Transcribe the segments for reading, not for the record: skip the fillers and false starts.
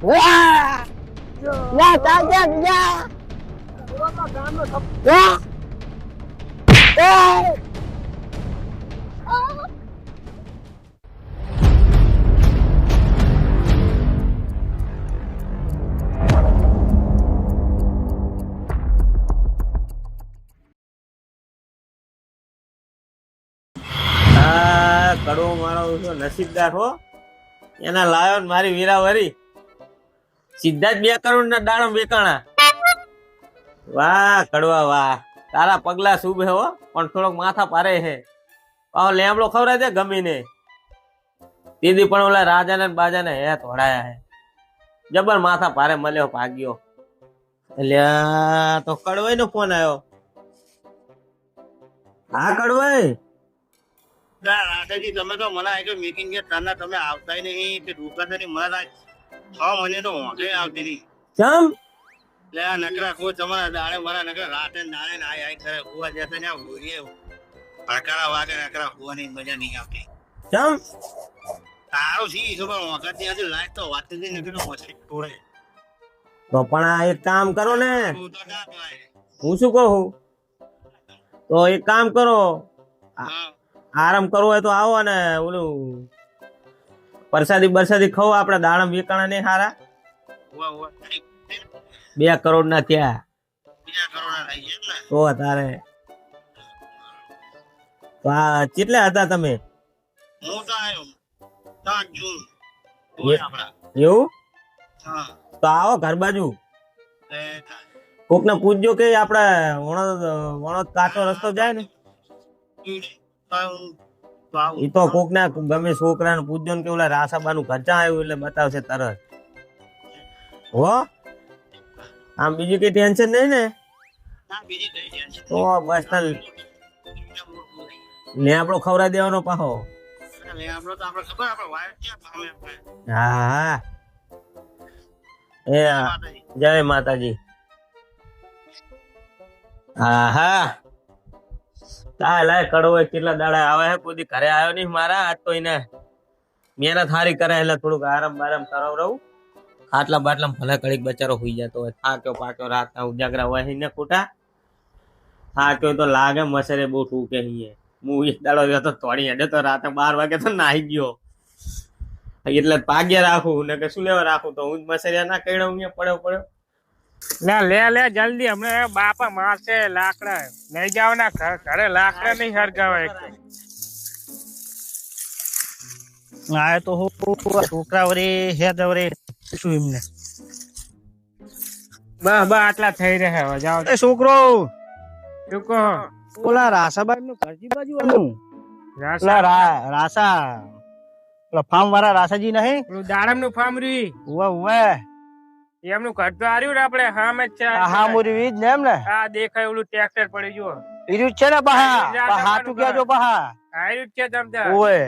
વાહ યા તાજા યા વાહ એ કડવો મારો નસીબદાર હો એના લાયો ને મારી વીરાવરી સીધા જ 2 કરોડ ના દાડમ વેકાણા. વાહ કડવા વાહ તારા પગલા શુભ હે હો પણ થોડોક માથા પારે હે. પાહો લેમડો ખવરાય દે ગમીને દીદી પણ ઓલા રાજાને બાજાને હે તોડાયા હે જબર માથા પારે મળ્યો ભાગ્યો. એટલે તો કડવાઈ નો ફોન આવ્યો. હા કડવાઈ રાધાજી તમે તો મને આ મીટિંગ છે તારના તમે આવતા નહીં તે દુકાનની મને 6 મહિને તો હોંકે આવતી નહીં. ચમ એટલે આ નકરા કો તમારા દાડે મારા નકરા રાતે દાડે ને આઈ કરે હુવા જતા ને ભૂરીએ ફરકારા વાગે નકરા હુવાની મજા નહીં આવતી. ચમ તારું સી ખબર હોંકા ત્યાંથી લાઈટ તો વાત જ નથી મસ્તી તોડે. તો પણ આ એક કામ કરો ને તું તો ના પાય. હું શું કહું તો એક કામ કરો હા આરામ કરવો હોય તો આવો ને ઓલું પરસાદી ખાવ આપડે દાડમ વેકાણા ને હારા હુવા હુવા 2 કરોડ ના ત્યાં 2 કરોડ લઈ જાય ને. તો તારે કેટલા હતા તમે હું તો આવ્યો 7 જૂન હોય આપડા. એવું હા તો આવો ઘર બાજુ એ કોક ને પૂછજો કે આપડે વણો કાચો રસ્તો જાય ને એ તો કોક ને ગમે છોકરાને પૂછજો ને કે ઓલા રાસાબા નું ઘર ચા આવ્યું એટલે બતાવશે તરત હો. આમ બીજું કઈ ટેન્શન નહીં ને ના બીજી કઈ ટેન્શન તો બસ લેબડો ખવડાવી દેવાનો પાહો. આપણે તો આપણે ખબર આપણે વાયર ક્યાં પામે આપણે. હા એ જય માતાજી. હા હા લાય કડવો કેટલા દાડા આવે છે કોઈ દી ઘરે આવ્યો નહીં મારા. આજ તો એને મહેનત હારી કરે એટલે થોડુંક આરામ બારામ કરાવ રહું. ખાટલા બાટલા ભલે કડીક બચારો હોઈ જતો હોય થાક્યો પાક્યો રાતના ઉજાગરા હોય ને ખોટા થાક્યો તો લાગે મસરે બહુ ઠૂકે અહીંયા. હું એક દાડો હતો થોડી હેડે તો રાતે 12 વાગે તો નાહી ગયો એટલે પાગ્યા રાખું ને કે શું લેવા રાખું તો હું મસરિયા ના કઈડો પડ્યો લે જલ્દી હમણાં બાપા મારશે લાકડા લઈ જાવ ના ઘરે લાકડા નહીં હરગાવાય. આ તો છોકરા વરે હે દવરે શું એમને બસ આટલા થઈ રહ્યા હવે જાઓ. એ છોકરો શું કહો ઓલા રાસાબાઈ નું ઘરજી બાજુ આનું રાસા ઓલા રાસા ઓલા ફાર્મ વાળા રાસાજી નહીં પેલું દાડમ નું ફાર્મ રહ્યું ઉવે ઉવે એમનું ઘર તો હાર્યું ને આપડે હામે જ છે. હા મોરી વીજ ને એમ ને હા દેખાય ઓલું ટ્રેક્ટર પડ્યું જો ઈર્યું જ છે ને બહા હાટુ કેજો બહા હાર્યું જ છે તમતા ઓવે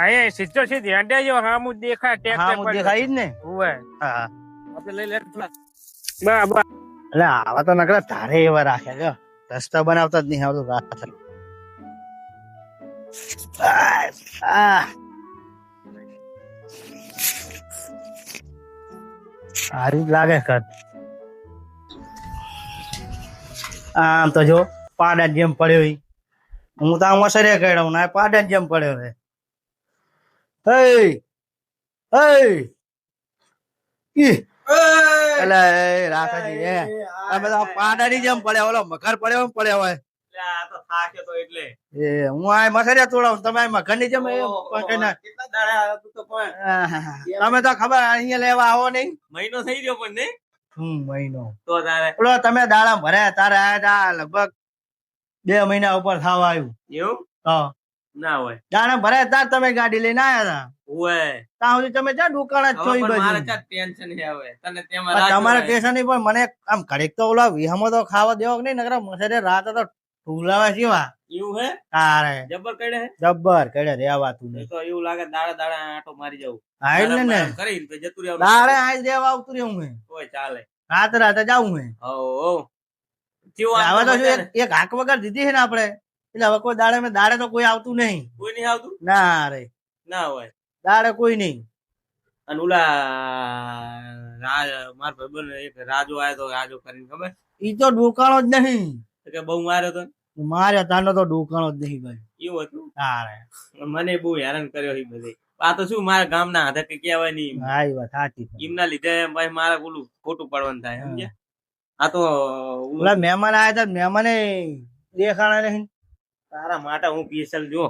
અહીંયા સીધો સીધી હેડે જો હામુ દેખાય હા ટ્રેક્ટર મુ દેખાય ઈ જ ને ઓવે હા આપણે લઈ લે બા એટલે આવા તો નકરા તારે એવા રાખે જો રસ્તા બનાવતા જ નહીં આવતું રાત. સારું જ લાગે કર આમ તો જો પાડા જેમ પડ્યો ઈ. હું તો આમ અસરે કર્યો ના પાડા જેમ પડ્યો રે. હે એટલે રાખાજી હે તમે તો પાડાની જેમ પડ્યા ઓલો મકર પડ્યો પડ્યો હોય આ તો થાક્યો તો એટલે એ હું આ મસરિયા તોડાવું તમે આ મકરની જેમ કેટલા દાડા આવ્યો તું તો પણ તમે તો ખબર અહીંયા લેવા આવો નહીં. મહિનો થઈ ગયો પણ ને મહિનો તો તારે ઓલો તમે દાડા ભર્યા તારે આયા તા લગભગ 2 મહિના ઉપર થવા આવ્યું. એવું તો ના હોય દાડા ભર્યા તાર તમે ગાડી લઈને આયા તા ઓય ત્યાં સુધી તમે ક્યાં દુકાન જ છો ઈ હવે પણ મારે બાજુ. ક્યાં ટેન્શન છે હવે તને તેમાં પણ તમારે રાખ્યો ટેન્શન નહીં પણ મને આમ ઘડીક તો ઓલા વિહામાં તો ખાવા દેવો કે નહીં નકરા મસરે રાત તો ઢુલાવા જેવા એવું હે તારે જબર કડે હે જબ્બર કડે રેવાતું એ નહીં. તો એવું લાગે દાડા દાડા આટો મારી જાવ હા એટલે ને કરી તો જતું રહેવું તારે આજ દેવા આવતું રહ્યું હે કોઈ ચાલે રાતે જાવું હે. ઓ કેવું હવે તો આવતું શું એક હાક વગર દીધી છે ને આપડે એટલે હવે કોઈ દાડે તો કોઈ આવતું નહીં. કોઈ નહીં આવતું ના રે ના હોય દાડે કોઈ નહીં. અને ઓલા મારા ભાઈબંધ એક રાજુ આવ્યો તો રાજુ કરીને ખબર ઈ તો ડૂકાણો જ નહીં. તો કે બહુ માર્યો તો મારે તાનો તો ડૂકાણો જ નહીં ભાઈ. એવું હતું. તારે મને બહુ હેરાન કર્યો એ બધે. આ તો શું મારા ગામના હાથે કઈ કહેવાય નહીં. હા એ વાત સાચી. એમના લીધે ભાઈ મારે ઓલું ખોટું પડવાનું થાય સમજ્યા. આ તો ઓલા મહેમાન આયા તા મહેમાને દેખાણા નહીં. તારા માટે હું પીસલ જો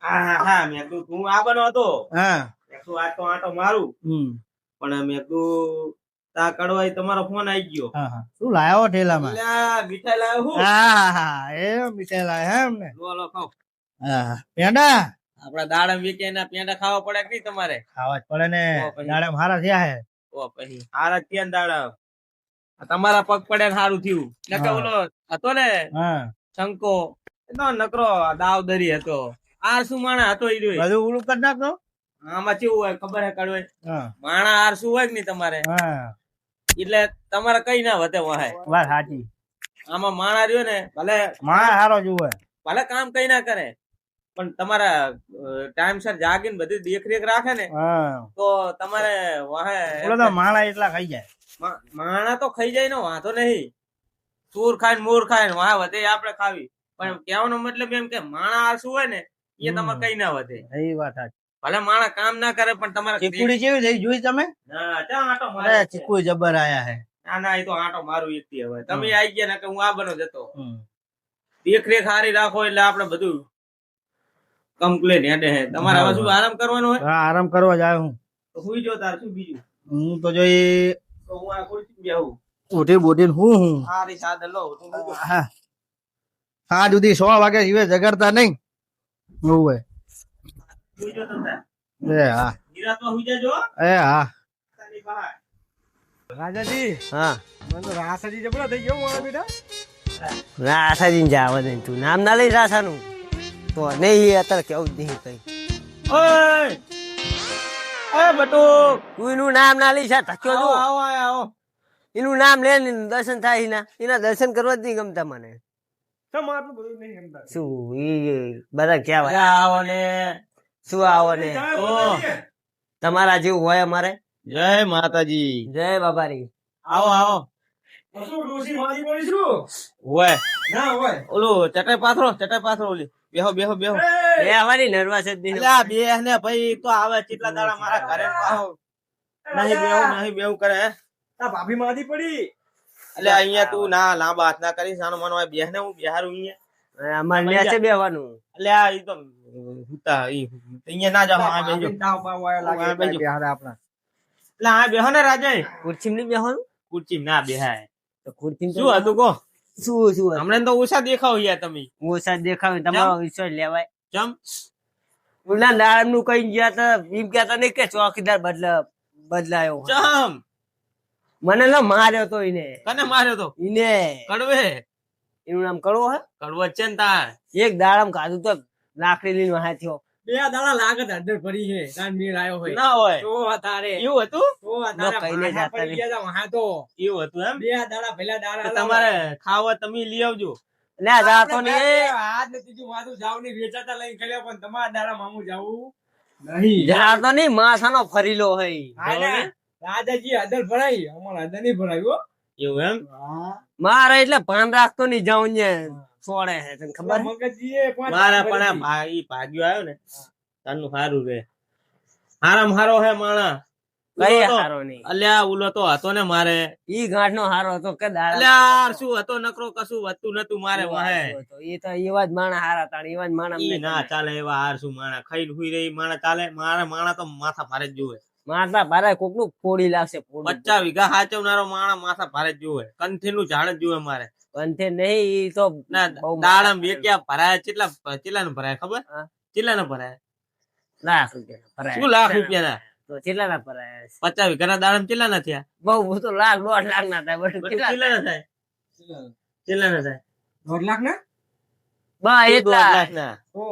હા મેં કીધું તું આવવાનો હતો. હા મેં કીધું આ તો આટો મારું પણ મેં કીધું તા કડવાઈ તમારો ફોન આવી ગયો. હા હા શું લાયો ઠેલામાં? અલ્યા મીઠાઈ લાવ્યો હું. હા હા એ મીઠાઈ લાયા હે એમને. લો ખાવ. હા પેંડા આપડા દાડમ વીકે ના પેંડા ખાવા પડે કે નહીં તમારે? ખાવા જ પડે ને. ઓ પછી. દાડે મારા થયા હે. ઓ પછી હારા ત્યાં દાડમ તમારા પગ પડે ને સારું થયું. નકર ઓલો હતો ને હા શંકો એનો નકરો દાવદરી હતો. આરસુ માણા હતો ઈ રહ્યો. બધું ઉલું કરી નાખો. આમાં કેવું હોય ખબર હે કડવે હા માણા આરસુ હોય કે નહીં તમારે હા એટલે તમારે કઈ ના વધે વાહે. વાત સાચી. આમાં માણા રહ્યો ને ભલે મારા હારો જુએ. ભલે કામ કઈ ના કરે પણ તમારા ટાઈમસર જાગીને બધી દેખરેખ રાખે ને હા તો તમારે વાહે ઓલો તો માળા એટલા ખાઈ જાય. માણા તો ખાઈ જાય ને વાંધો નહીં. સૂર ખાય ને મોર ખાય ને વાહ વધે આપડે ખાવી પણ કહેવાનો મતલબ એમ કે માણા આરસુ હોય ને એ તમારે કઈ ના વધે. એ વાત સાચી. ભલે માણા કામ ના કરે પણ તમારે ચીકુડી કેવી થઈ જોઈ તમે? ના ત્યાં આંટો અરે મારે છે. ચીકુ જબર આયા હે. ના ના એ તો આંટો મારું એકથી હવે તમે આવી ગયા ને કે હું આ બનો જતો. હમ. દેખરેખ સારી રાખો એટલે આપડે બધું કમ્પ્લેન હેડે હે. તમારે હવે શું આરામ કરવાનો હોય હા આરામ કરવા જાય હું. તો સુઈ જો તાર શું બીજું હું તો જોઈ તો હું આ ખુરશી બેહું. ઉઠી બોટીને હું સારી સાદે લો તું મૂકો. હા હા સુધી 6 વાગે સિવાય જગાડતા નહીં. હોવે. સુઈ જો તમે એ હા નિરાતમાં સુઈ જાજો હો. એ હા તારી બહાર. રાજાજી હા મને તો રાસાજી જબરા થઈ ગયો મારા બેટા. રાસાજી ને જાવ દે તું નામ ના લઈ રાસાનું તો નહીં અત્યારે કેવું જ નહીં કઈ ઓય એ બટુ તું એનું નામ ના લઈ છે ધક્યો આવો જો આવો આવો. એનું નામ લે ને એનું દર્શન થાય એના દર્શન કરવા જ નહીં ગમતા મને તમારું બધું નહીં સમજાય. શું ઈ બધા કહેવાય આવો ને શું આવો ને ઓહ. તમારા જેવું હોય અમારે જય માતાજી. જય બાબારી આવો આવો. શું ડોશી મારી પડીશું? ઓય ના હોય. ઓલું ચટાઈ પાથરો ઓલી બેહો બેહો બેહો. એ આવવાની નર્વસ જ નહીં અલ્યા બેહ ને ભાઈ તો આવે કેટલા દાડા મારા ઘરે પાહો નહીં બેહું કરે હે. આ ભાભી મારી પડી. એટલે અહીંયા તું ના લાંબા હાથ ના કરીશ આનો મનો બેહ ને હું બેહારું અહીંયા. અમારે ન્યા છે બેવાનું એટલે આ ઈ તો હુતા ઈ અહીંયા ના જાવ આ બેજો. દાવ બાવ આયા લાગે આ બાજુ. બિહારે આપણા. એટલે આ બેહો ને રાજય ખુરશી નહીં બેવાનું કુર્ચી ના બેહાય. તો ખુરશી શું હતું કહો શું શું હમણાં તો ઓછા દેખાવ યાર તમે. ઓછા દેખાવે તમારો વિશ્વાસ લેવાય ચમ ઓલા દાડમ નું કઈ ગયા તો એમ કેતા નહીં કે ચોકીદાર બદલાયો ચમ મને ના માર્યો તો એને કને માર્યો તો એને કડવે એનું નામ કડવો હે કડવો છે ને તાર. એક દાડમ ખાધું તો લાકડી લઈને વહા થયો બે દાડા લાગે તો અંદર પડી છે તાન મેળ આવ્યો હોય ના હોય તો તારે એવું હતું તો તારે કઈને ભાડા જાતા પડી નહીં. ગયા તા વહાં તો એવું હતું એમ. બે દાડા પહેલા તો દાડા તમારે ખાવા તમે લઈ આવજો. લે જાતો નહીં આજ ને ત્રીજું માથું જાવ ની વેચાતા લઈને ખેલ્યા પણ તમારા દાડા મામું જાવું નહીં જાતો નહીં માથાનો ફરીલો હોય હા ને, રાજાજી હદર ભરાઈ અમારે હદર નહીં ભરાયું એવું એમ. મારે એટલે ભાન રાખતો નહીં જાઉં ને છોડે છે તને ખબર હે? મગજીએ પણ મારા પણ આ ભાઈ ભાગ્યો આવ્યો ને તારનું સારું રે. હારામ હારો હે માણા. કઈ ઓલો તો- હારો નહીં અલ્યા ઓલો તો હતો ને મારે. ઈ ગાંઠ નો હારો હતો કે દાડા અલ્યા શું હતો નકરો કશું વધતું નતું મારે વાહે. એ તો એવા જ માણા હારા તાણ એવા જ માણા ઈ ના ચાલે એવા હાર શું માણા ખાઈને હુઈ રહી માણા ચાલે. મારા માણા તો માથા ભારે જ જોવે. મારતા ભારે કોક નું ફોડી લાગશે 50 વીઘા હાચવનારો માણા માથા ભારે જ જોવે. કંઠી નું ઝાડ જ જોવે મારે. કંથે નહીં ઈ તો ના બહુ દાડમ વેક્યા ભરાય કેટલા નું ભરાય ખબર? હા. કેટલા નું ભરાય? લાખ રૂપિયા ભરાય શું લાખ રૂપિયા ના? તો કેટલા ના ભરાય 50 વીઘા ના દાડમ કેટલા ના થયા? બહુ તો લાખ 1.5 લાખ ના થાય બધું બધું કેટલા કેટલા ના થાય? કેટલા ના થાય? 1.5 લાખ ને બા દોઢ એટલા લાખ ના. ઓ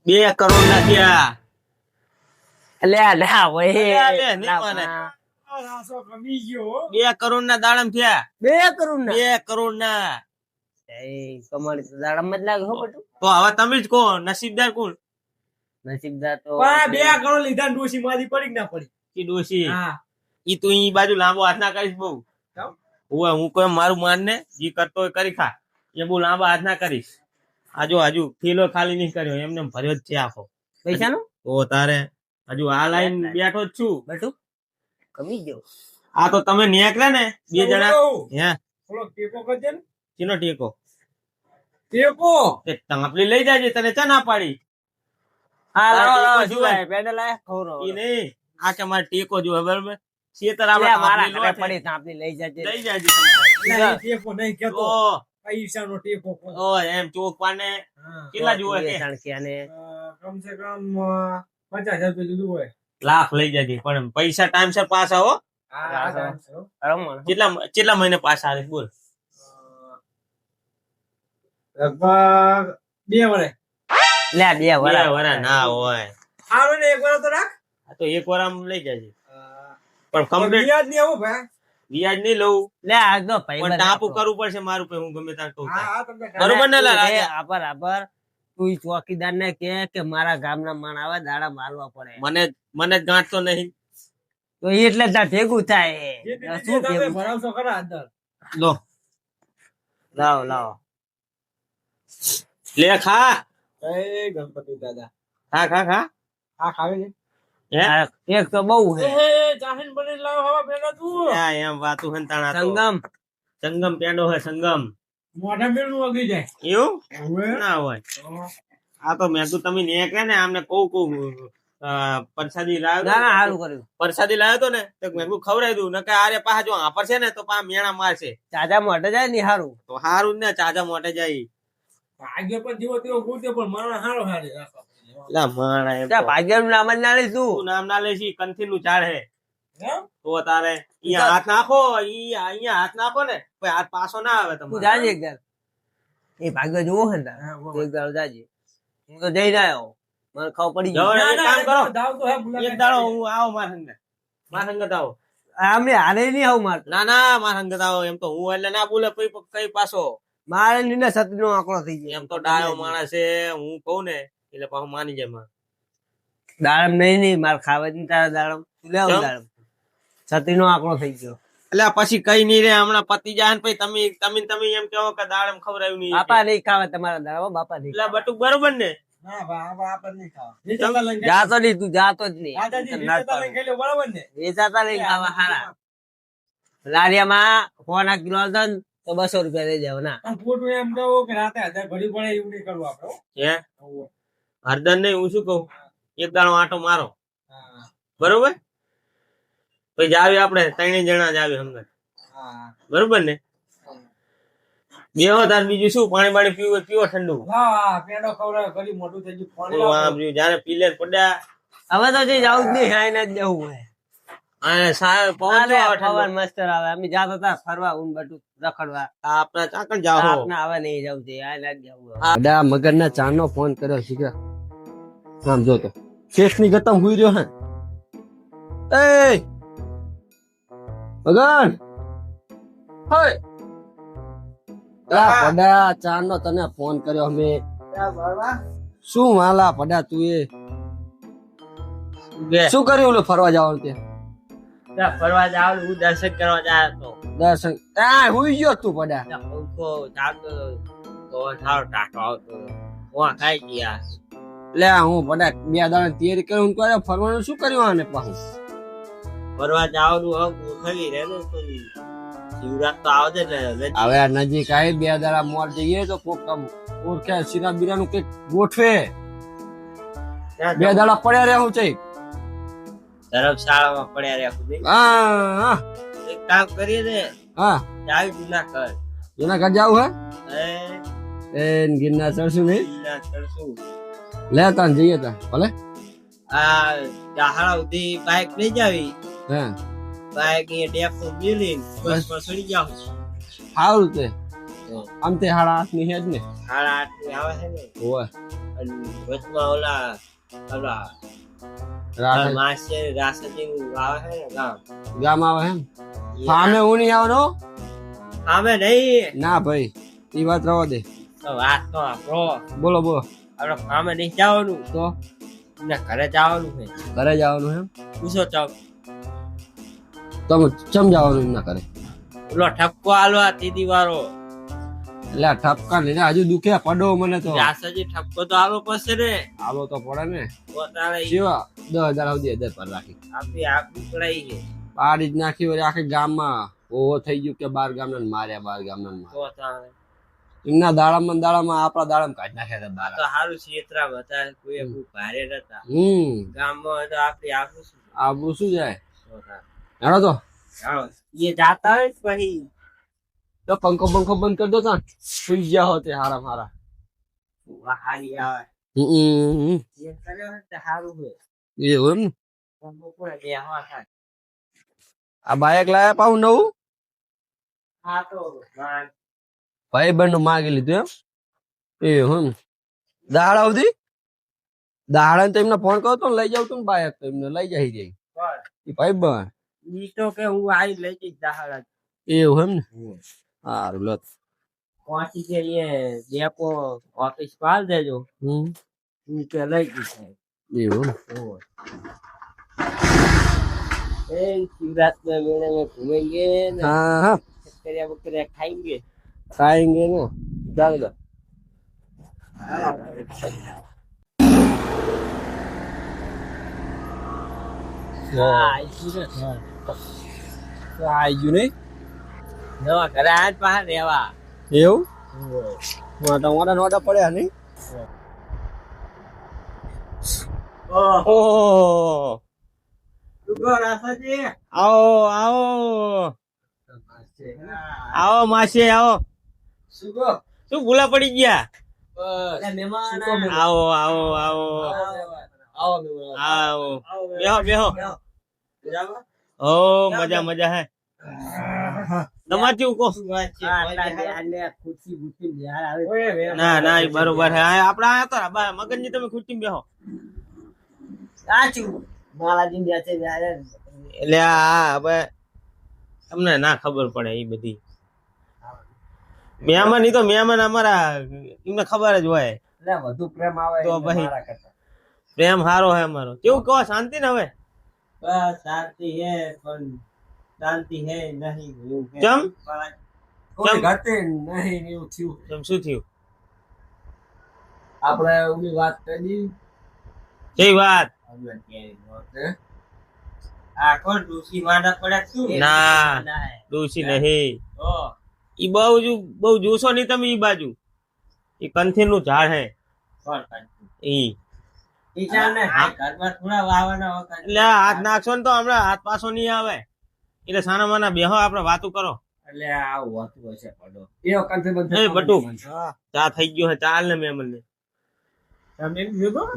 2 કરોડ ના થયા. લે ના હોય અલ્યા, લે, નહીં માને. આ રાસો કમી ગયો 2 કરોડ ના દાડમ થયા. 2 કરોડ ના 2 કરોડ ના. એ કમાણી તો દાડમ જ લાગે હો બધું તો હવે તમે જ કહો નસીબદાર કોણ? નસીબદાર તો પણ આ 2 કરોડ લીધા ડોશી માંથી પડી કે ના પડી? ઈ ડોશી હા ઈ તું ઈ બાજુ લાંબો હાથ ના કરીશ બહુ. કેમ? હું કોઈ મારું માન ને જી કરતો હોય કરી ખા, એ બહુ લાંબા હાથ ના કરીશ. હજુ થેલો ખાલી નહીં કર્યો, એમને ભર્યો જ છે આખો. પૈસા નું તો તારે હજુ આ લાઈન બેઠો જ છું. બટુ કમી ગયો. આ તો તમે નીકળ્યા ને 2 જણા. હે થોડો ટેકો કરજે ને. ચીનો ટેકો ટેકો તે તાંપલી લઈ જાજે, તને ચા ના પાડી? હા ટેકો લાવો જુએ. પેડલ આયા ખવરો ઈ નહીં, આ કે મારે ટેકો જોવે બરાબર. શેતર આપણે મારા તાંપલી ઘરે લો પડી તાપલી લઈ જજે. લઈ જાજે નહીં, ટેકો નહીં કેતો. ઓ પૈસાનો ટેકો કહો. ઓ એમ ચોક પાને હા. કેટલા જોવે કે? ચાણક્યાને કમસે કમ 50,000 રૂપિયા લીધું હોય. લાખ લઈ જાજે, પણ પૈસા ટાઈમસર પાછા હો. રમણ કેટલા મહિને પાછા આવે બોલ? લગભગ 2 વર્ષ. લે 2 બે વરા વરા ના હોય. હારું ને 1 વર્ષ તો રાખ. આ તો એક વાર આમ લઈ જાજે, પણ કમ્પ્લીટ વ્યાજ નહીં આવું ભાઈ. વ્યાજ નહીં લઉં, લે આ તો ભાઈ પણ ટાપુ કરવું પડશે મારું પે. હું ગમે ત્યાં કહું હા હા તમને બરોબર ને લાગે? આબર આબર તું ચોકીદાર ને કે મારા ગામના માણ આવે દાડા મારવા પડે મને જ ગાંઠતો નહીં. તો એટલે તાર ભેગું થાય. જે તે શું તમે ભેગું? ભરાવશો ખરા અંદર. લો લાવો લે ખા એ ગણપતિ દાદા ખા ખા ખા. આ ખાવે છે. હે આ એક તો બહુ હે ચાહીન બની લાવ હવા પેલા તું આ એમ વાતું હંતાણા તો સંગમ સંગમ પેંડો હે સંગમ. મોઢા મેળવું વગી જાય. એવું ના હોય. આ તો મેં તું તમે નીકળે ને આમને કહું પરસાદી ના લાવ્યો સારું કર્યું. પરસાદી લાવ્યો તો ને તો મેં કીધું ખવડાવી દઉં, નકર આરે પાછા જો આપર છે ને તો પાછા મેણા મારશે. ચાચા મોઢે જાય ને સારું. તો હારું જ ને, ચાચા મોટે જાય. ભાગ્ય પણ જેવો તેવો ગુજે પણ મારા હારો હારી રાખો. લા માણા એમ ત્યાં તો. ભાગ્યનું નામ જ ના લઈશું. તું નામ ના લેશી, કંથી નું ઝાડ હે. એમ? તો તારે અહીંયા હાથ નાખો, અહીંયા હાથ નાખો ને કોઈ હાથ પાછો ના આવે તું તમારે. જાજે એક દાડ. એ ભાગ્ય જોવો હે ને તાર. તું એક દાડો જાજે. હું તો જઈ રહ્યો, મને ખબર પડી જાઓ ગઈ. ને, એક કામ કરો. દાવ તો હે મુલાકાત એક દાડો હું આવો મારા સંગત. મારા સંગત આવો. આમને હારે નહીં આવું મારે. ના મારા સંગત આવો. એમ તો હું એટલે ના બોલે કઈ પાછો. મારે નીને સતનો આંકડો થઈ જાય. એમ તો ડાયો માણસ છે, હું કહું ને એટલે પાછું માની જાય મારે. દાડમ નહીં મારે ખાવા જ નહીં તારા દાડમ. તું લે આવું કેમ? દાડમ. છત્રીનો આંકડો થઈ ગયો. એટલે પછી કઈ નહીં રે, હમણાં પતિ જાય ને પછી તમે એમ કહો કે દાડમ ખવડાવ્યું નહીં. બાપા નહીં ખાવા તમારા દાડમ. બાપા નહીં. એટલે બટુક બરોબર ને? ના બા બા નહીં ખાવા. વેચાતા લઈને જાતો નહીં, તું જાતો જ નહીં. દાદાજી તને ના જ વેચાતા લઈને પાડું. ખાઈ લો, બરાબર ને? વેચાતા નહીં ખાવા હારા. લારીયામાં 4 કિલો હતો ને તો 200 રૂપિયા લઈ જાવ ના. પણ ખોટું એમ કહું કે રાતે 1000 ઘડી પડે એવું નહીં કરવું આપણે હો. હે હરદન નહીં, હું શું કહું, એક દાડો આંટો મારો હા બરોબર, પછી જાવી આપણે 3 જણા જાવી સમજ હા. બરોબર ને? બેહો તાર બીજું શું, પાણી બાણી પીવો ઠંડુ. હા પેડો ખવડાવે ઘડી મોટું થઈ ગયું પાણી લાવો. આમ રહ્યું, જયારે પીલે પડ્યા હવે તો જઈ જાવ જ નહીં. આઈને જ જવું હોય. અને પવન જો આવે ઠંડો. પવન મસ્ત આવે. અમે જાતા હતા ફરવા ઊન બટુક રખડવા. આપણા ચાકણ જાઓ. આપના હવે નહીં જવું છે. આઈને જ જવું હવે. અડા મગરના ચાનો ફોન કર્યો શીખા. આમ જો તો શેઠની ગતમ હુઈ રહ્યો હે. એ મગન હોય પડા ચાનો તને ફોન કર્યો અમે. શું માલા પડા તું એ બે શું કર્યું ઓલું ફરવા જવાનું તે ત્યાં ફરવા જાવ, હું દર્શન કરવા જાય તો દર્શન આ હુઈ ગયો તું પડા. પંખો ચાલતો તો સારો ટાટો આવતો, હું ખાઈ ગયા. લે હું પડા 2 દાડા તૈયારી કર્યું તો ફરવાનું શું કર્યું આને પાછું. ફરવા જવાનું હવે ખાલી રહેલું તો શિવરાત તો આવશે ને હવે આ નજીક આવી 2 દાડા મોર જઈએ તો કોક કામ ઓળખે શીરા બીરાનું કઈક ગોઠવે. 2 દાડા પડ્યા રહેવું છે. ધર્મશાળામાં પડ્યા રહ્યા ખુદ. હા એક કામ કરીએ ને, હા જાવી જુના કર એના ઘર જાવું એ હે એ ગિરનાર ચડશું નહીં. જુના કરશું. લે તાન જઈએ તા ભલે. આ જહાડા સુધી બાઇક લઈ જાવી, હા બાઇક એ ડેપો મિલીને બસ પર ચડી જાવ. સારું તે આમ તે 8:30 ની હેડ ને 8:30 ની આવે છે ને, હોવે અને વચમાં ઓલા રાતે માસે રાસજી આવે છે ને ગામ, ગામ આવે એમ. સામે હું નહીં આવવાનો. અમે નહીં ના ભાઈ એ વાત રવા દે. તો વાત તો આપણો બોલો બોલો આપણે સામે નહીં જવાનું. તો ને ઘરે જવાનું છે ઘરે જવાનું એમ પૂછો ચાવ તમે ચમ જવાનું એમના ઘરે ઓલો ઠપકો આલવા તીધી વાળો એટલે આ ઠપકા લઈને હજુ દુખે પડો મને તો રાસાજી ઠપકો તો આલો પડશે ને આવો તો પડે ને તો તારે કેવા 10,000 સુધી 10 પર રાખી આપણી આખું પડાઈ છે પાડી જ નાખી વળી આખી ગામમાં ઓહો થઈ ગયું કે 12 ગામના માર્યા 12 ગામના માર્યા તો તારે એમના દાડામાં આપણા દાડામાં કાઢી નાખ્યા હતા તો સારું ક્ષેત્રા હતા કોઈ બહુ ભારે નતા હમ ગામમાં તો આપણી આખું શું આબુ શું જાય તો તારે. હેડો તો એ જાતા હોય પછી તો પંખો બંધ કરી દો તાં સુઈ ગયા હોતે હારા મારા હારી આવે એ કર્યો હોય તો સારું હોય એવું એમ ને બપોરે બેહવા થાય આ બાઇક લાયા પાઉં નવું હા તો ભાઈ બંધ માગી લીધું એમ એવું એમ દાડા સુધી દાડા તો એમને ફોન કરો તો લઈ જાવ તું બાઇક તો એમને લઈ જાય જાય એ ભાઈ બંધ ઈ તો કે હું આવી લઈ જઈશ દહાડા એવું એમ ને સારું લો પહોંચી કે એ ડેપો ઓફિસ પાલ દેજો ઈ કે લઈ જઈશ એવું એમ. એ શિવરાત में मेले में घूमेंगे ना હા बकरिया खाएंगे ખાएंगे ને ચાલો આઈ ગયું નહીં નવા ઘરે આજ પાછા રેવા એવું મોટા પડ્યા નહીં ઓહો આવો માસી આવો શું ભૂલા પડી ગયા આવો બેહો ઓ મજા હે તમારે કેવું કહો ના એ બરોબર હે આપડે આયા તો મગજ ની તમે ખુરશી બેહો એટલે આ હવે તમને ના ખબર પડે એ બધી મહેમાન ઈ તો મહેમાન અમારા એમને ખબર જ હોય વધુ પ્રેમ આવે તો ભાઈ પ્રેમ સારો હે અમારો કેવું કહો શાંતિ ને હવે બસ શાંતિ હે પણ શાંતિ હે નહીં ચમ કોઈ ઘટે નહીં એવું થયું ચમ શું થયું આપણે ઓલી વાત કરી કઈ વાત આ કોણ ડૂસી માંડા પડ્યા શું ના ડોસી નહીં ઈ બહુ જોશો નહીં તમે ઈ બાજુ ઈ કંથીર નું ઝાડ હે ઈ ઘરમાં થોડા વાવવાના વખત એટલે હાથ નાખશો ને તો હમણાં હાથ પાછો નહીં આવે એટલે સાના માના બેહો આપણે વાતું કરો એટલે આવું હોતું હશે પડો એ કંઠે એ બટુ ચા થઈ ગયો હે ચાલ ને મેમન ને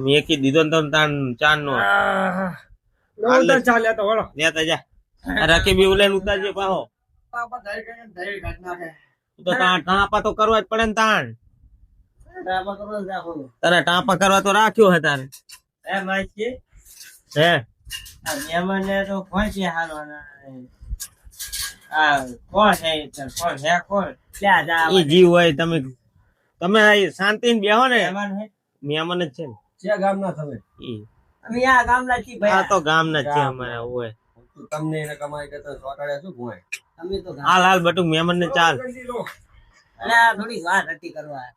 મેં કી દીધો ને તો ચાન નો ચાલ્યા તો વળો લેતા જા રકી બી ઉલેન ઉતારજે પાહો તો ટાંપા તો કરવા જ પડે ને તાણ તારે ટાંપા કરવા તો રાખ્યો હે તારે એ માસી હે આ મહેમાન ને તો કોણ છે હાલવાના આ કોણ છે કોણ ક્યાં જા ઈ જીવ હોય તમે શાંતિ બેહો ને મહેમાન હે મહેમાન જ છે ને ક્યાં ગામના તમે ઈ અમે આ ગામના છીએ આ ભાઈ તો ગામના જ છે અમારા હોય તમને એને કમાઈ કરતા ચોટાડ્યા શું ભોય અમે તો હાલ બટુક મહેમાન ને ચાલ અરે આ થોડી વાત હતી કરવા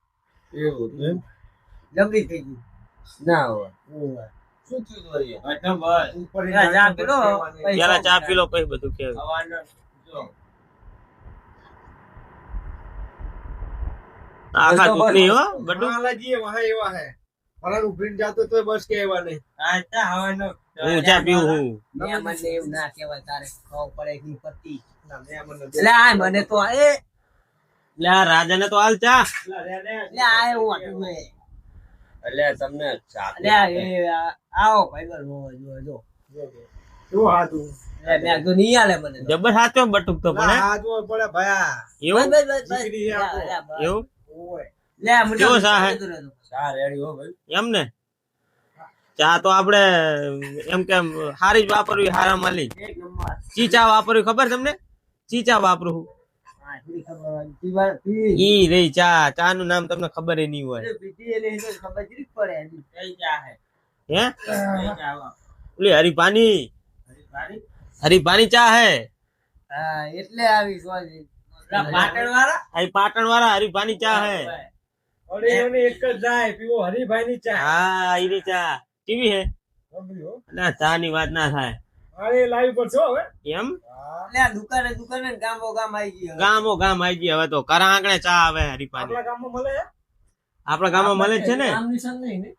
એવું એમ જબરી થઈ ગઈ ના હોય શું થયું વળી તો બસ ઉપર જા પીલો પેલા ચા પી લો પછી બધું કે હવાનો જો આખા દુખની હો બટુક માલાજી વહા એવા હે ફલાણું ઉભરીને જાતો તો બસ કે એવા નહીં આ તા હવાનો હું ચા પીવું હું મહેમાન ને એવું ના કહેવાય તારે ખાવ પડે ની પતિ ના મહેમાન એટલે આ મને તો એ લે આ રાજાને તો હાલ ચા એટલે આ એવું હતું મેં એટલે તમને એટલે આવો ભાઈ જો શું હાથું એટલે મેં તો નહીં આલે મને તો. જબર હાથો બટુક તો પણ હે? હાથ પડે ભયા એવું બસ, બસ, બસ. દીકરી છે આપો. એવું ઓય લે આ મને કેવો સા હે? ચા રેડી હો ભાઈ એમ ને ચા તો આપડે એમ કેમ હારી જ વાપરવી હારા માલી એક નંબર ચીચા વાપરવી ખબર તમને ચીચા વાપરું હા થોડી ખબર હોય. પીવા પી ઈ રહી ચા નું નામ તમને ખબર નહીં હોય પીધી એટલે એને ખબર જ પડે કઈ ચા હે હે લઈ જાઓ. ઓલી હરીફાની હરીફાની ચા હે હા એટલે આવી સોજી પાટણ વાળા આ પાટણ વાળા હરીફાની ચા હે એક જ જાય પીવો હરીભાઈ ની ચા. હા એની ચા કેવી હે ના ચા ની વાત ના થાય અરે લાવી પડશે હો હવે. એમ એટલે દુકાને દુકાને ગામો ગામ આવી ગયો. ગામો ગામ આવી ગઈ હવે તો કરા આંગણે ચા આવે હરીફાની આપણા ગામમાં મળે હે? આપણા ગામમાં મળે જ છે ને ગામની સંગ નહીં ને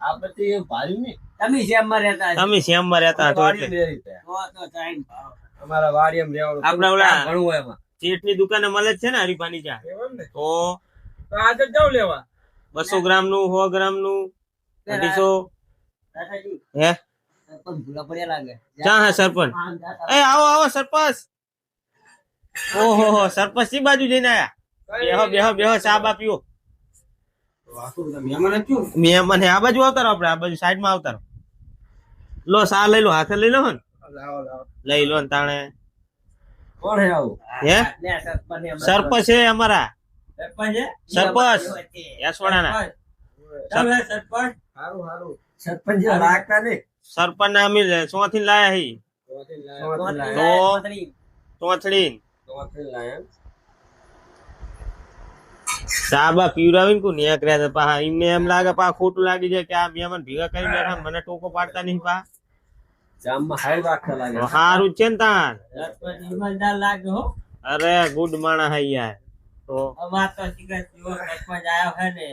આપણે તો એ ભાર્યું નહીં તમે શેમમાં રહેતા હશો. તમે શ્યામમાં રહેતા છો એટલે વાડીએ બે રીતે. તો ચાઈન ભાવ. અમારા વાડીએમ રહેવાનું આપણે ઓલા ઘણું હોય એમાં શેઠની દુકાને મળે જ છે ને હરીફાની ચા એમ ને? તો તો આજે જ જાઉં લેવા. 200 ગ્રામ નું 100 ગ્રામ નું 250 દાદાજી હે સરપંચ ભૂલા પડ્યા લાગે. ચા હે સરપંચ એ આવો આવો સરપંચ ઓહો સરપંચ સી બાજુ જઈને આયા બેહો બેહો બેહો ચા બા પીઓ મહેમાન હે આ બાજુ આવતારો આપણે આ બાજુ સાઈડ માં આવતારો લો ચા લઈ લો હાથે લઈ લો ને લઈ લો ને તાણે કોણ હે આવું હે લે સરપંચ ને હમણાં સરપંચ હે અમારા સરપંચ હે? સરપંચ યસવાડાના તમે સરપંચ સારું સારું સરપંચ રાખતા નહીં સરપંચ ના અમે સોથી લાયા હી ચોથડી સાબા પીવરાવીને કો નેકર્યા છે પા એમને એમ લાગે પા ખોટું લાગી જાય કે આ મહેમાન ભેગા કરી બેઠા મને ટોકો પાડતા નહીં પા જામમાં હાઈ રાખતા લાગે સારું છે ને તાન સરપંચ ઈમાનદાર લાગે હો. અરે ગુડ માણા હે યાર તો અમાર તો શિકાર જેવો સરપંચ આયો હે ને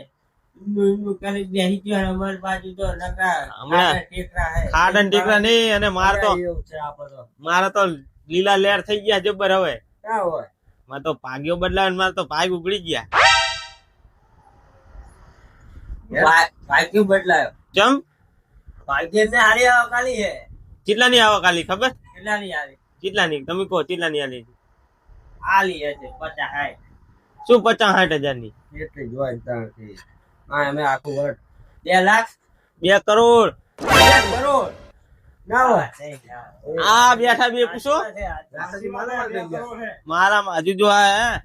ઈમનું કરી બેસી ગયો ને અમારી બાજુ તો નકા હમણાં ટેકરા હે. ખાડન ટીકરા નહીં અને એવું છે આપણે તો મારે તો લીલા લેર થઈ ગયા જબર હવે ક્યાં હોય મારે તો ભાગ્યો બદલાવે મારે તો ભાગ ઉગડી ગયા ભાગ્ય બદલાયો. ચમ ભાગ્ય ને હારી આવકાલી હે. કેટલાની આવો કાલી ખબર કેટલાની હારી? કેટલાની તમે કહો કેટલાની આલી આલી હશે 50 હાય. શું 50-60 હજારની એટલી જ હોય ત્યાંથી હા અમે આખું વર્ષ 2 લાખ 2 કરોડ 2 કરોડ ના હોય આ બેઠા બે પૂછો રાસાજી માલવા દઈ ગયા મારા હજુ જો આ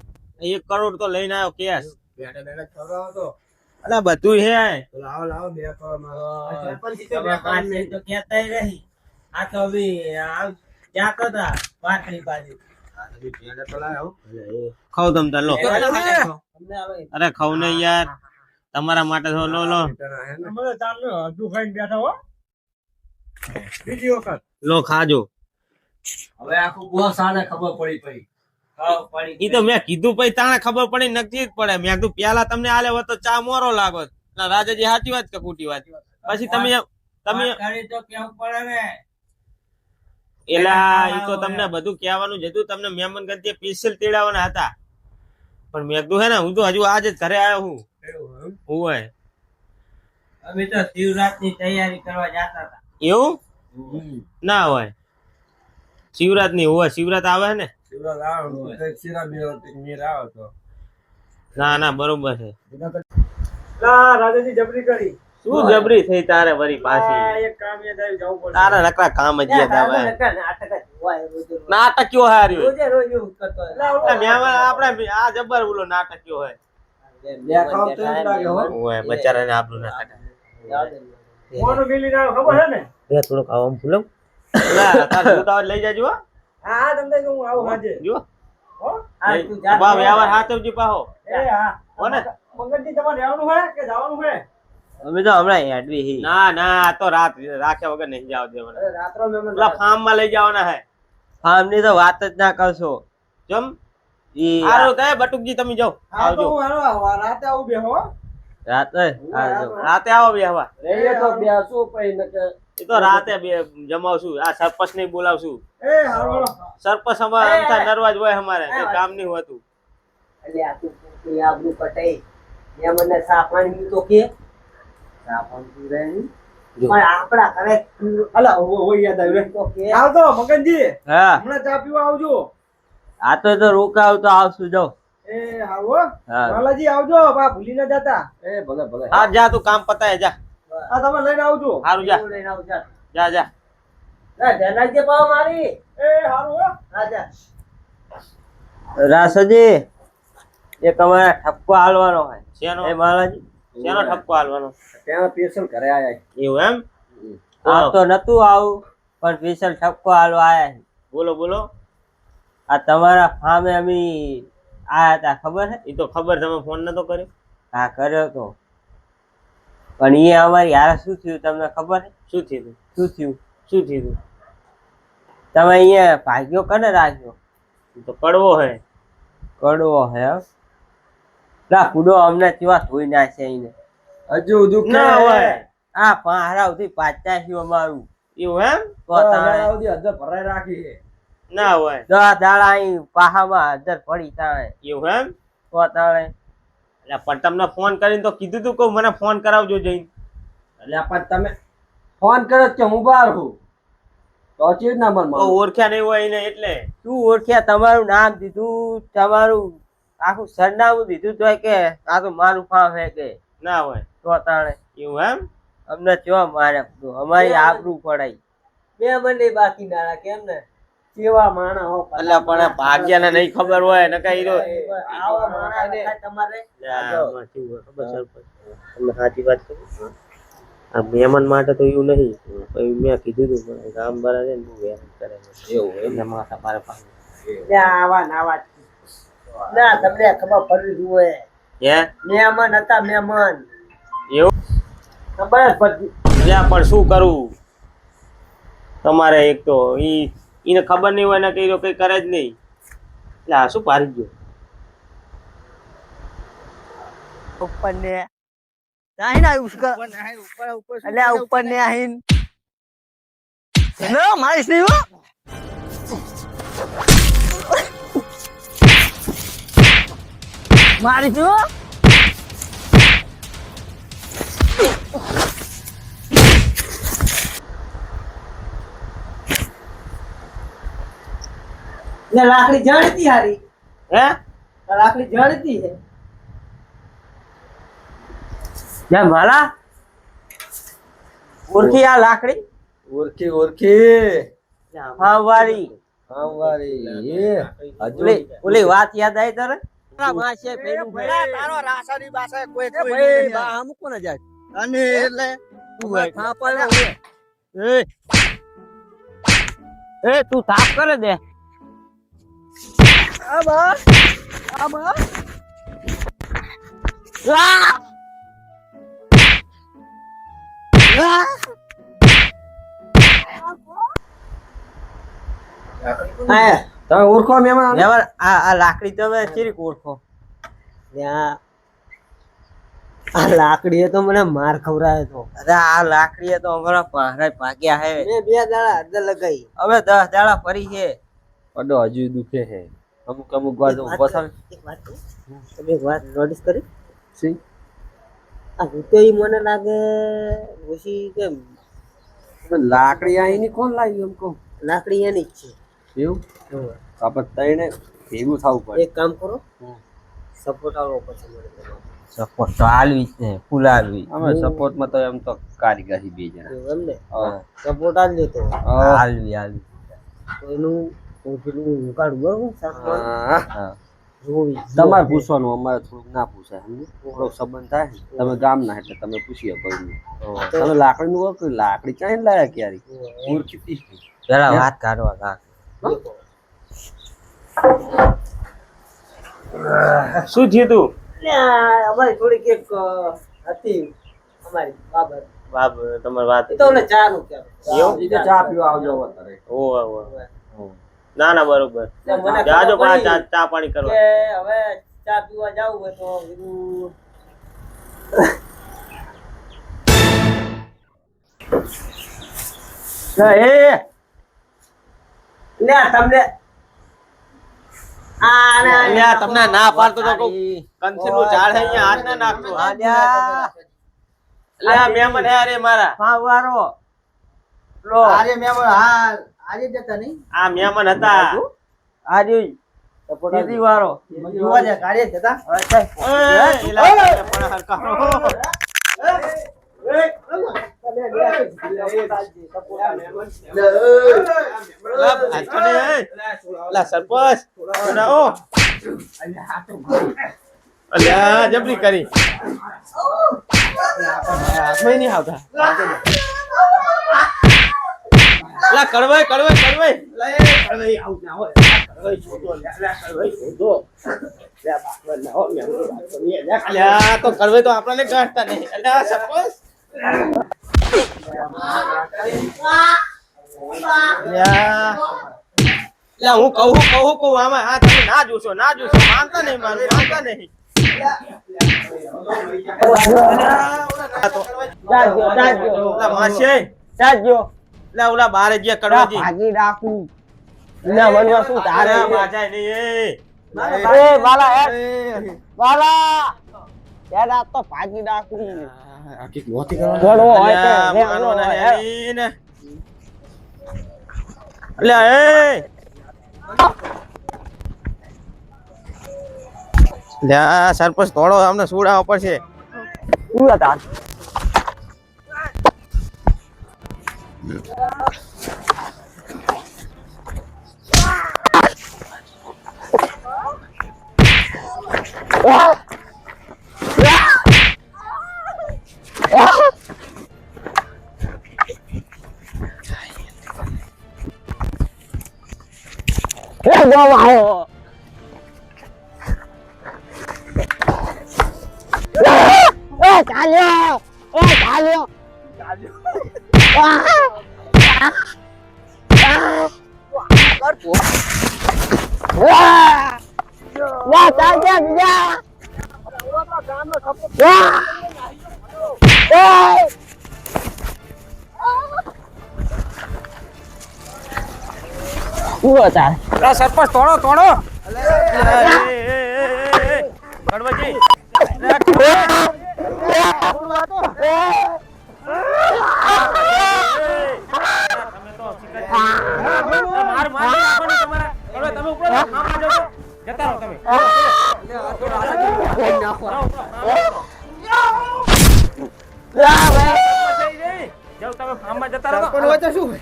1 કરોડ તો લઈને આવ્યો કેશ બેઠા બેઠા ખવડાવો તો અરે બધું હે લાવો લાવો બે કરોડ મારો સરપંચ તો 5 મિનિટ તો કહેતાય રહી. આ તો હવે આમ ક્યાં કરતા પાટલી બાજુ ખાવ તમ તાર લો અમને હવે અરે ખાવ ને યાર તમારા માટે તો લો લો અમે ચાલુ અડધું ખાઈને બેઠા હો. બીજી વખત લો ખાજો હવે આખું બહુ સાને ખબર પડી પડી ખાવ પડી ઈ તો મેં કીધું પછી તાણે ખબર પડી નક્કી જ પડે મેં કીધું પેલા તમને આલે હોત તો ચા મોરો લાગો રાજાજી સાચી વાત કે ખોટી વાત પછી તમે કરી તો કેવું પડે ને. એલા ઈ તો તમને બધું કહેવાનું જ હતું તમને મહેમાન ગતિ સ્પેશિયલ તેડાવવાના હતા પણ મેં કીધું હે ને હું તો હજુ આજ જ ઘરે આવ્યો હું હોય અમે તો શિવરાત્રી તૈયારી કરવા જતા હતા. એવું ના હોય શિવરાત ની હોય શિવરાત આવે ને શિવરાજ આવો શિરા મેર આવો તો ના ના બરોબર છે લા રાજાજી જબરી કરી. શું જબરી થઈ તારે વળી આ પાછી એક કામ યાદ આવ્યું જવું પડશે. તારા નકરા કામ જ યાદ આવે નાટક જ હોય બધું. નાટક કયો હાર્યો રોજે રોજ એવું કરતો હોય. આપણે આ જબર બોલો નાટક કયો હોય બે ખાવ તો એમ લાગે હો હોય બચારાને આપણું નાટક મોનું મિલી ના ખબર હે ને? એ થોડુંક આમ ભૂલો તાર છોટાઓ લઈ જાજો હો. હા તમને હું આવું આજે. જો હો? આ તું જા. બા વ્યવહાર હાથવજી પાહો એ હા. હો ને મંગળજી તમારે રહેવાનું હે કે જવાનું હે? અમે તો હમણાં હેડવી હી. ના ના આ તો રાત રાખ્યા વગર નહીં જાવ દેવાના અરે રાત્રો મહેમાન પેલા ફાર્મ માં લઈ જવાના હે આમની તો વાત જ ના કરશો. જમ ઈ સારું થાય બટુકજી તમે જાઓ હા તો આવજો હું હાલો રાતે આવું બે હો. રાતે રાતે આવો બેહવા એ તો બે શું પઈ નકે એ તો રાતે બે જમાવશું આ સરપંચ ને બોલાવશું એ હાલો હાલો. સરપંચ અમારે અમથા નરવાજ હોય અમારે કઈ કામ નહીં હોતું એટલે આ તું કોઈ આબરૂ કટાઈ. એ મને સા પાણી તો કે સા પાણી પીવે નહીં. પણ આપણા ઘરે હાલો હોય યાદ આવ્યું તો કે હાલ તો મગનજી હા હમણાં ચા પીવા આવજો. આ તો રોકાવ તો આવશું જો. એ હાલો હા. લાલાજી આવજો બા ભૂલી ના જતા. એ ભલે ભલે હા જા તું કામ પતાય જા આ તમે લઈને આવજો. સારું જા લઈને આવ જા. જા જા ધનાજી પાવ મારી. એ હારું હો. રાજા રાસજી એક અમારે ઠપકો હાલવાનો હોય શેનો એ માલાજી શેનો ઠપકો હાલવાનો ત્યાં સ્પેશિયલ ઘરે આયા એવું એમ આ તો નતું આવું પણ સ્પેશિયલ ઠપકો હાલવા આયા છે. બોલો બોલો આ તમારા ફામે અમે આયા હતા ખબર હે? એ તો ખબર તમે ફોન નતો કર્યો હા કર્યો તો પણ એ અમારી હારે શું થયું તમને ખબર હે? શું થયું શું થયું? શું થયું તમે અહીંયા ભાગ્યો કને રાખ્યો? ઈ તો કડવો હે કડવો હે એમ? લા કુડો અમને કેવા ધોઈ નાખે એને. હજુ દુખે ના હોય આ પાહરા સુધી પાછા થયું અમારું એવું એમ તો તાણે હજાર ભરાઈ રાખી છે ના હોય 10 દાડા અહીં પાહામાં હાજર પડી તાણે એવું એમ તો તાણે એટલે પણ તમને ફોન કરીને તો કીધું તું કે મને ફોન કરાવજો જઈને એટલે પણ તમે ફોન કર્યો કે હું બહાર હું તો ચીજ ના મન તો ઓળખ્યા નહીં હોય એને એટલે શું ઓળખ્યા? તમારું નામ દીધું, તમારું આખું સરનામું દીધું તો કે આ તો મારું ફામ હે કે ના હોય તો તાણે એવું એમ અમને કેવા મારે અમારી આબરૂ પડાઈ બે મને બાકી ના કેમ ને કેવા માણા હો એટલે પણ ભાગ્યાને નહીં ખબર હોય ને કઈ આવા માણા દેખાય તમારે તમે સાચી વાત કરી આ મહેમાન માટે તો એવું નહીં પછી મેં કીધું તું પણ ગામ વાળા છે ને બહુ હેરાન કરે એવું એટલે માથા પારે પાડે આવા નાવા ના તમને ખબર પડી જુએ હે મહેમાન હતા મહેમાન એવું ખબર જ પડતી એટલે પણ શું કરું તમારે એક તો ઈને ખબર નહીં હોય ને કઈ કઈ કરે જ નહીં એટલે આ શું પારી ગયો ઉપર ને આહીન આ ઉસકા એટલે આ ઉપર ને આહીન નો મારીશ નહીં હો મારીશ હો ને લાકડી જાણતી હારી હે લાકડી જાણતી હે જા માલા ઓળખી આ લાકડી ઓળખી ઓળખી હા વારી એ ઓલી વાત યાદ આવી તારે માસે પેલું તારો રાસાની પાસે કોઈ ભાઈ બા અમુક કોને જાય અને એટલે હા પડે એ તું સાફ કરે દે આબા તમે ઓળખો મહેમાન આ લાકડી તમે ચીરીક ઓળખો ત્યાં આ લાકડીએ તો મને માર ખવડાયો તો અરે આ લાકડીએ તો અમારા પહાડા ભાગ્યા હે મેં 2 દાડા અડધા લગાઈ હવે 10 દાડા ફરી છે પડો હજુ દુખે છે અમુક અમુક વાર તો પસંદ એક વાત કહું? તમે એક વાત નોટિસ કરી સી આ ભૂતો ઈ મને લાગે ઓછી કેમ લાકડી આઈની કોણ લાવી એમ કહું લાકડી એની જ છે એવું આપણે તઈને ભેગું થવું પડે એક કામ કરો સપોર્ટ આવો પછી મને સપોર્ટ તો આલવી જ ને ફૂલ આલવી અમે સપોર્ટમાં તો એમ તો કારીગરી બે જણા એમ ને હા. સપોર્ટ આલજો તો આલવી તો એનું હું પેલું કાઢું બરોબર સાતમાં હા. જોવી તમારે પૂછવાનું અમારે થોડુંક ના પૂછાય સમજે થોડોક સંબંધ થાય તમે ગામ ના એટલે તમે પૂછી શકો તમે લાકડી નું ઓળખ લાકડી ક્યાં લાયા ક્યારે ઓળખી પેલા વાત કાઢવા કા શું થયું તું અમારી થોડીક એક હતી અમારી બાબત બાપ તમારી વાત એ તો અમને ચા નું કહેવાય એવું? તો ચા પીવા આવજો અત્યારે ઓહ ના ના બરોબર મને જાજો ખબર પડી ચા પાણી કરવા કે હવે ચા પીવા જાવું હોય તો કીધું લે તમને અલ્યા, તમને ના પાડતો તો કહું, કંઠીનું ઝાડ છે અહીંયા હાથ ના નાખતો. અલ્યા, મહેમાન હે અરે મારા. આજે મહેમાન આજે જતા નહીં આ મહેમાન હતા. જોવા જાય કાર્ય જતા ઓય, એલા, પણ હરખાનો. એલા, સરપંચ, બનાવો. અલ્યા જબરી કરી હાથમાં નહીં આવતા અલા કડવાઈ અલ્યા તો કડવાઈ તો આપણને ગાંઠતા નહીં અલ્યા સપોસ અલ્યા હું કહું આમાં હા તમે ના જોશો માનતા નહીં માનતા નહીં ઓલા બારે જે કડવાજી ભાગી રાખું ના મનવા શું તારે માજાય નહીં એ બાલા યાર આ તો ભાગી રાખું ઘણો હોય કે રેવાનો હોય સરપંચ થોડો અમને સુડાવવો પડશે શું હતા સરપંચ તોડો કડવાજી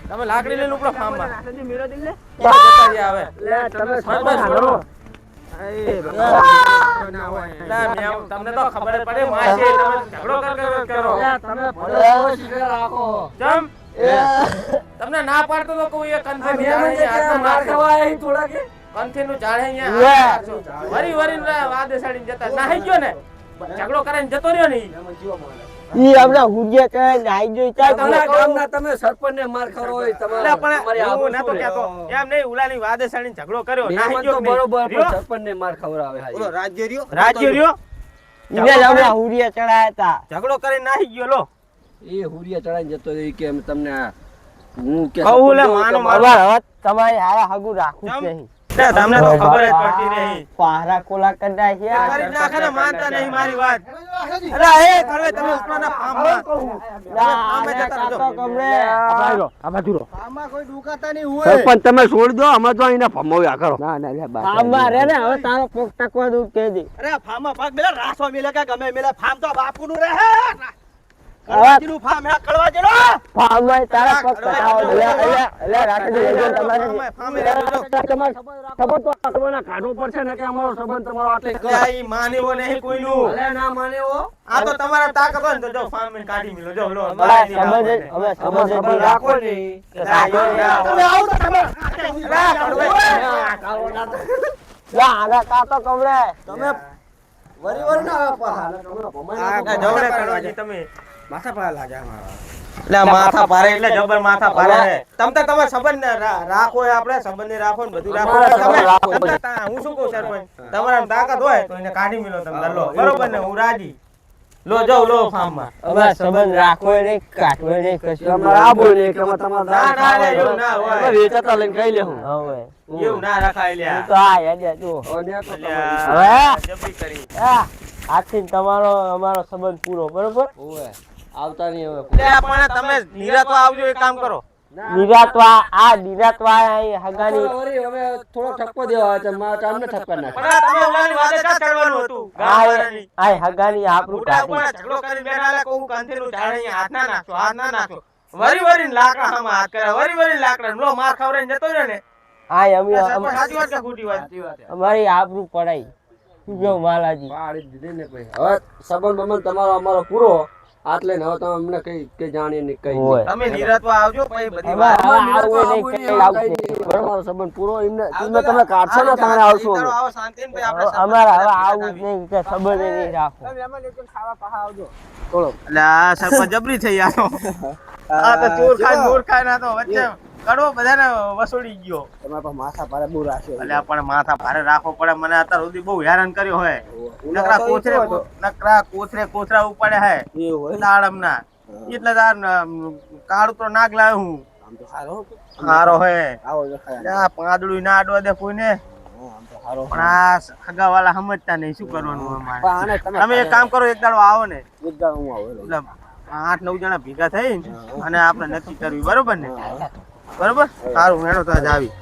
તમે લાકડી લઈને ઉપડો ફાર્મમાં તમને તો ખબર પડે માસી તમે ઝઘડો કરો તમને ના પાડતો તો કોઈ કંથી નું જાણે અહીંયા વરી વાદે સાડીને જતા નાહી ગયો ને ઝઘડો કરીને જતો રહ્યો ને ઈ આપડા હુજે કે નાઈ જોઈ ચાલ તમારા ગામના તમે સરપંચને માર ખરો હોય તમારી હું નતો કહેતો એમ નહીં ઉલાની વાદે સાડીને ઝઘડો કર્યો નાહી ગયો બરોબર સરપંચને માર ખવરાવે ઓલો રાજ્ય રહ્યો ઈને આપડા હુરિયા ચડાયા હતા ઝઘડો કરીને નાહી ગયો લો એ હુરિયા ચડાઈને જતો રહી કે તમને હું કે કહું લે માનો હવે તમારી હારા હગુ રાખું જ નહીં તમને તો ખબર જ પડતી નહીં પારા કોલા કડા છે કરી નાખે ને માનતા નહીં મારી વાત અરે એ કરવે તમે ઉપરના ફાર્મમાં આમે જતા રહેજો આમાં કોઈ દુખાતા નહીં હોય સરપંચ તમે છોડી દો અમે તો અહીંના ભમાવ્યા કરો ના આમાં રે ને હવે તારો પોક ટકવા દઉં કે દે અરે ફાર્મમાં ભાગ મેલા રાસો મેલે કે ગમે મેલે ફાર્મ તો બાપુનું રહે કડવાજીનું ફાર્મ હે કડવાજીનો ફાર્મમાં તારા પોક ટકાવ એટલે રાખી દેજો તમારે તમારે ખબર તો તમારા કાઢવો પડશે ને કે અમારો સંબંધ તમારો આટલે કઈ માનેવો નહીં કોઈનું અરે ના માનેવો આ તો તમારા તાકાત હોય ને તો જો ફાર્મ ને કાઢી મિલો જો લો હવે સમજ રાખો ને આગા કાતો કમરે તમે વરી ના પાહા જવડે કડવાજી તમે માથા પાર લાગ્યા એટલે માથા ભારે એટલે જબર માથા ભારે તમ તો તમે સંબંધ રાખો આપણે સંબંધ ને રાખો ને બધું રાખો હું શું કહું સરપંચ તમારા તાકાત હોય તો એને કાઢી મિલો તમે લો બરોબર ને હું રાજી લો જાવ લો ફાર્મ માં હવે સંબંધ રાખો ને કાઢવો ને કશું તમારે આ બોલે કે તમારા ના એવું ના હોય વેચાતા લઈને ખાઈ લે હું હવે એવું ના રખાય લ્યા તો આ યાદ જો જબરી કરી આજથી તમારો અમારો સંબંધ પૂરો બરોબર ઓય આવતા નહીં હવે પણ તમે નિરાતો આવજો એક કામ કરો નિરાતવા અહીં હગાની વરી હવે થોડો ઠપકો દેવા છે મારા કામને ઠપકા નાખ પણ તમે ઓલાની વાતે કા ચડવાનું હતું ગામવાળાની આ હગાની આપણું મોટા ઉપર ઝઘડો કરી બેઠા કહું કાંથીનું ઝાડ અહીંયા હાથ ના નાખો વરી લાકડા આમાં હાથ કરે વરી લાકડા લો માર ખવરાઈને જતો રહ્યો ને આ અમે સાચી વાત કે ખોટી વાત અમારી આબરૂ પડાઈ શું કેવું માલાજી? પાડી જ દીધી ને ભાઈ. હવે સંબંધ બંબંધ તમારો અમારો પૂરો હાથ લઈને હવે તમે અમને કઈ જાણીએ નહીં કઈ ઓય. તમે નિરાતવા આવજો પછી બધી હવે વાત આવું નહીં, કઈ આવશે નહીં. અમારો સંબંધ પૂરો એમને તમે કાઢશો ને તારે આવશું અમે. આવો શાંતિને ભાઈ આપણે અમારે હવે આવું જ નહીં, કે સંબંધ નહીં રાખો. એટલે આ સરપંચ જબરી થઈ આનો આ તો ચોર ખાય મોર ખાય ના તો વચ્ચે કડવો બધાને વસોડી ગયો. તમારા પાસે માથા ભારે બહુ રાખ્યો. એટલે પણ માથા ભારે રાખવો પડે. મને અત્યાર સુધી બહુ હેરાન કર્યો હોય. નકરા કોથરા ઉપાડે હે એવું હોય. દાડમના. એટલે તાર કાળું તો નાગ લાવ્યો હું. આમ તો સારો હતો. હારો હે આવો જો ખાયા. આ પાંદડું ના અડવા દે કોઈને. આમ તો સારો. પણ આ સગા વાળા સમજતા નહીં, શું કરવાનું અમારે. પણ આને તમે એક કામ કરો, એક દાડો આવો ને એક દાડો હું આવું. એટલે 8-9 જણા ભેગા થઈ અને આપણે નક્કી કરવી, બરોબર ને? બરોબર, સારું હેડો તો આજ આવી.